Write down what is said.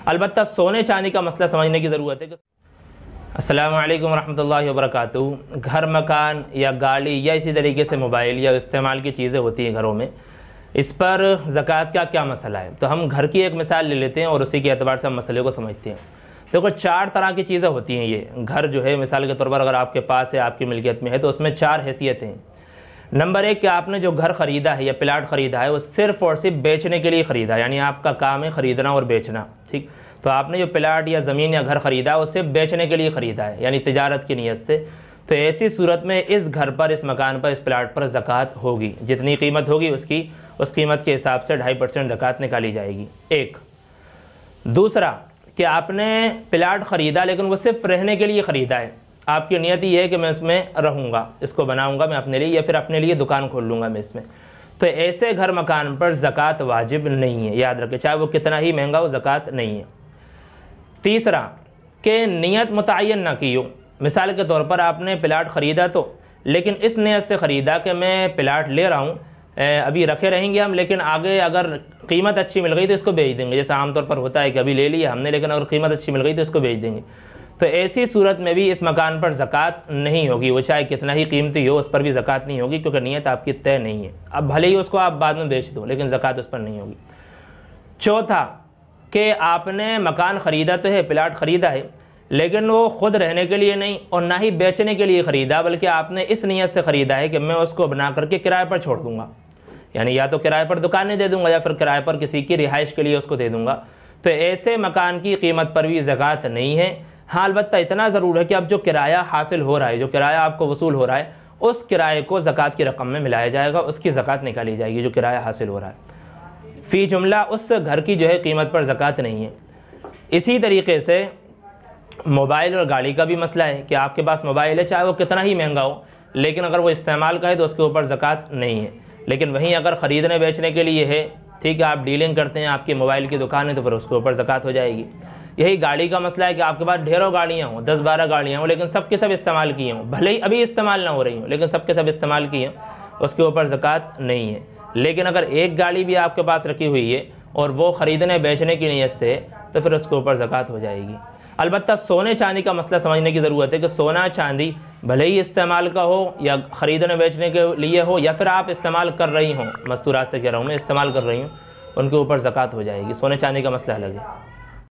अलबत्ता सोने चांदी का मसला समझने की ज़रूरत है कि अस्सलामु अलैकुम रहमतुल्लाहि व बरकातुहू। घर, मकान या गाड़ी या इसी तरीके से मोबाइल या इस्तेमाल की चीज़ें होती हैं घरों में, इस पर ज़कात का क्या मसला है। तो हम घर की एक मिसाल ले लेते हैं और उसी के एतबार से हम मसले को समझते हैं। देखो, 4 तरह की चीज़ें होती हैं। ये घर जो है, मिसाल के तौर पर अगर आपके पास है, आपकी मिल्कियत में है, तो उसमें 4 हैसियतें हैं। नंबर 1 कि आपने जो घर ख़रीदा है या प्लाट ख़रीदा है वो सिर्फ़ और सिर्फ बेचने के लिए ख़रीदा है, यानी आपका काम है ख़रीदना और बेचना। ठीक, तो आपने जो प्लाट या ज़मीन या घर ख़रीदा है वो सिर्फ बेचने के लिए ख़रीदा है, यानी तिजारत की नीयत से। तो ऐसी सूरत में इस घर पर, इस मकान पर, इस प्लाट पर ज़कात होगी। जितनी कीमत होगी उसकी, उस कीमत के हिसाब से 2.5% ज़कात निकाली जाएगी। एक। दूसरा कि आपने प्लाट ख़रीदा लेकिन वो सिर्फ रहने के लिए ख़रीदा है। आपकी नीयत ये है कि मैं इसमें रहूँगा, इसको बनाऊँगा मैं अपने लिए, या फिर अपने लिए दुकान खोल लूँगा मैं इसमें। तो ऐसे घर मकान पर ज़कात वाजिब नहीं है, याद रखें, चाहे वो कितना ही महंगा हो, ज़कात नहीं है। तीसरा कि नीयत मुतय्यन ना की हो। मिसाल के तौर पर आपने प्लाट ख़रीदा तो, लेकिन इस नीयत से ख़रीदा कि मैं प्लाट ले रहा हूँ, अभी रखे रहेंगे हम, लेकिन आगे अगर कीमत अच्छी मिल गई तो इसको बेच देंगे। जैसा आमतौर पर होता है कि अभी ले लिया हमने, लेकिन अगर कीमत अच्छी मिल गई तो इसको बेच देंगे। तो ऐसी सूरत में भी इस मकान पर ज़कात नहीं होगी। वो चाहे कितना ही कीमती हो, उस पर भी ज़कात नहीं होगी, क्योंकि नीयत आपकी तय नहीं है। अब भले ही उसको आप बाद में बेच दो, लेकिन ज़कात उस पर नहीं होगी। चौथा कि आपने मकान ख़रीदा तो है, प्लाट ख़रीदा है, लेकिन वो ख़ुद रहने के लिए नहीं और ना ही बेचने के लिए ख़रीदा, बल्कि आपने इस नीयत से ख़रीदा है कि मैं उसको बना करके किराए पर छोड़ दूँगा, यानी या तो किराए पर दुकानें दे दूँगा या फिर किराए पर किसी की रिहाइश के लिए उसको दे दूँगा। तो ऐसे मकान की कीमत पर भी ज़कात नहीं है। हाँ, अलबत्ता इतना ज़रूर है कि अब जो किराया हासिल हो रहा है, जो किराया आपको वसूल हो रहा है, उस किराए को ज़कात की रकम में मिलाया जाएगा, उसकी ज़कात निकाली जाएगी जो किराया हासिल हो रहा है। फ़ी जुमला उस घर की जो है कीमत पर ज़कात नहीं है। इसी तरीके से मोबाइल और गाड़ी का भी मसला है कि आपके पास मोबाइल है, चाहे वो कितना ही महंगा हो, लेकिन अगर वो इस्तेमाल का है तो उसके ऊपर ज़कात नहीं है। लेकिन वहीं अगर ख़रीदने बेचने के लिए है, ठीक है, आप डीलिंग करते हैं, आपकी मोबाइल की दुकान है, तो फिर उसके ऊपर ज़कात हो जाएगी। यही गाड़ी का मसला है कि आपके पास ढेरों गाड़ियाँ हों, 10-12 गाड़ियाँ हों, लेकिन सब के सब इस्तेमाल किए हों, भले ही अभी इस्तेमाल ना हो रही हों, लेकिन सब के सब इस्तेमाल किए हों, उसके ऊपर ज़कात नहीं है। लेकिन अगर एक गाड़ी भी आपके पास रखी हुई है और वो ख़रीदने बेचने की नीयत से, तो फिर उसके ऊपर ज़कात हो जाएगी। अलबत्ता सोने चांदी का मसला समझने की ज़रूरत है कि सोना चांदी भले ही इस्तेमाल का हो या ख़रीदने बेचने के लिए हो, या फिर आप इस्तेमाल कर रही हों, मस्तूरात से कह रहा हूँ मैं, इस्तेमाल कर रही हूँ, उनके ऊपर ज़कात हो जाएगी। सोने चांदी का मसला अलग है।